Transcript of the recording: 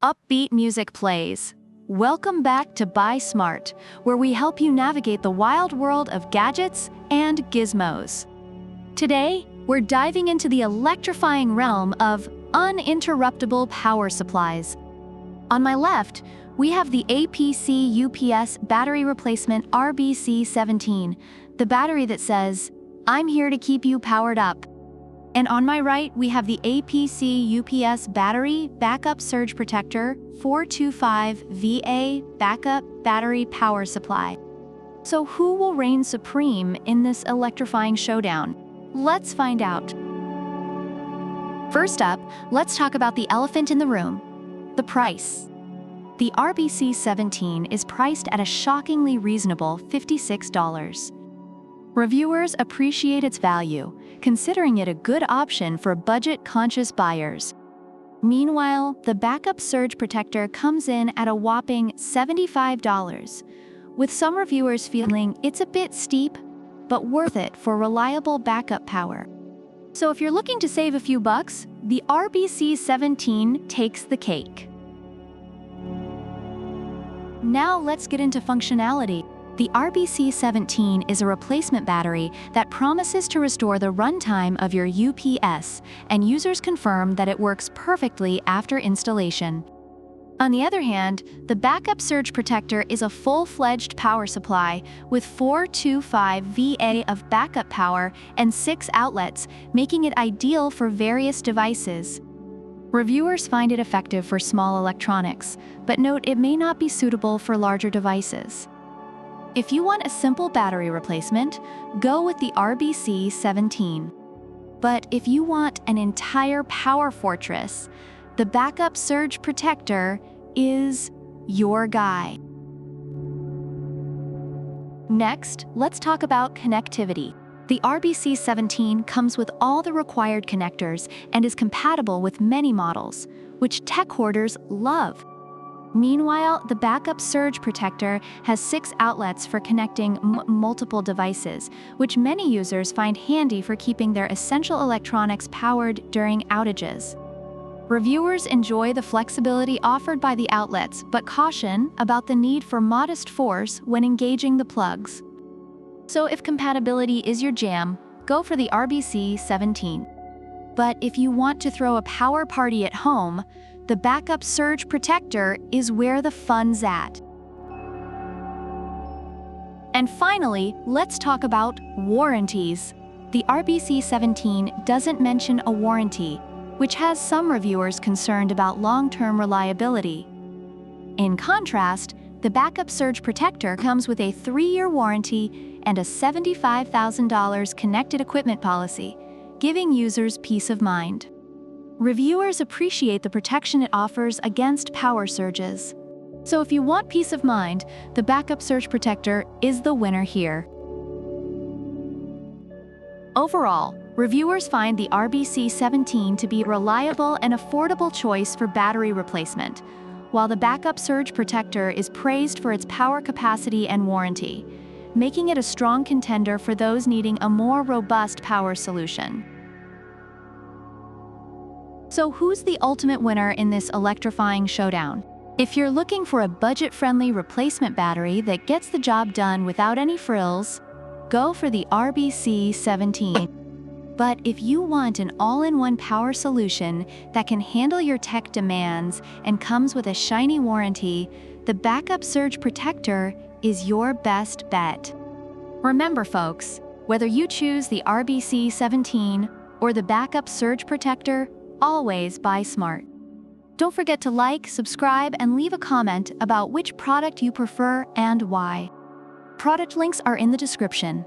Upbeat music plays. Welcome back to Buy Smart, where we help you navigate the wild world of gadgets and gizmos. Today, we're diving into the electrifying realm of uninterruptible power supplies. On my left, we have the APC UPS battery replacement RBC17, the battery that says, "I'm here to keep you powered up." And on my right, we have the APC UPS battery backup surge protector 425VA backup battery power supply. So who will reign supreme in this electrifying showdown? Let's find out. First up, let's talk about the elephant in the room, the price. The RBC17 is priced at a shockingly reasonable $56. Reviewers appreciate its value, considering it a good option for budget-conscious buyers. Meanwhile, the backup surge protector comes in at a whopping $75, with some reviewers feeling it's a bit steep, but worth it for reliable backup power. So if you're looking to save a few bucks, the RBC17 takes the cake. Now let's get into functionality. The RBC17 is a replacement battery that promises to restore the runtime of your UPS, and users confirm that it works perfectly after installation. On the other hand, the backup surge protector is a full-fledged power supply with 425 VA of backup power and 6 outlets, making it ideal for various devices. Reviewers find it effective for small electronics, but note it may not be suitable for larger devices. If you want a simple battery replacement, go with the RBC17. But if you want an entire power fortress, the backup surge protector is your guy. Next, let's talk about connectivity. The RBC17 comes with all the required connectors and is compatible with many models, which tech hoarders love. Meanwhile, the backup surge protector has 6 outlets for connecting multiple devices, which many users find handy for keeping their essential electronics powered during outages. Reviewers enjoy the flexibility offered by the outlets, but caution about the need for modest force when engaging the plugs. So if compatibility is your jam, go for the RBC17. But if you want to throw a power party at home, the backup surge protector is where the fun's at. And finally, let's talk about warranties. The RBC17 doesn't mention a warranty, which has some reviewers concerned about long-term reliability. In contrast, the backup surge protector comes with a 3-year warranty and a $75,000 connected equipment policy, giving users peace of mind. Reviewers appreciate the protection it offers against power surges. So if you want peace of mind, the backup surge protector is the winner here. Overall, reviewers find the RBC17 to be a reliable and affordable choice for battery replacement, while the backup surge protector is praised for its power capacity and warranty, making it a strong contender for those needing a more robust power solution. So who's the ultimate winner in this electrifying showdown? If you're looking for a budget-friendly replacement battery that gets the job done without any frills, go for the RBC17. But if you want an all-in-one power solution that can handle your tech demands and comes with a shiny warranty, the backup surge protector is your best bet. Remember folks, whether you choose the RBC17 or the backup surge protector, always buy smart. Don't forget to like, subscribe, and leave a comment about which product you prefer and why. Product links are in the description.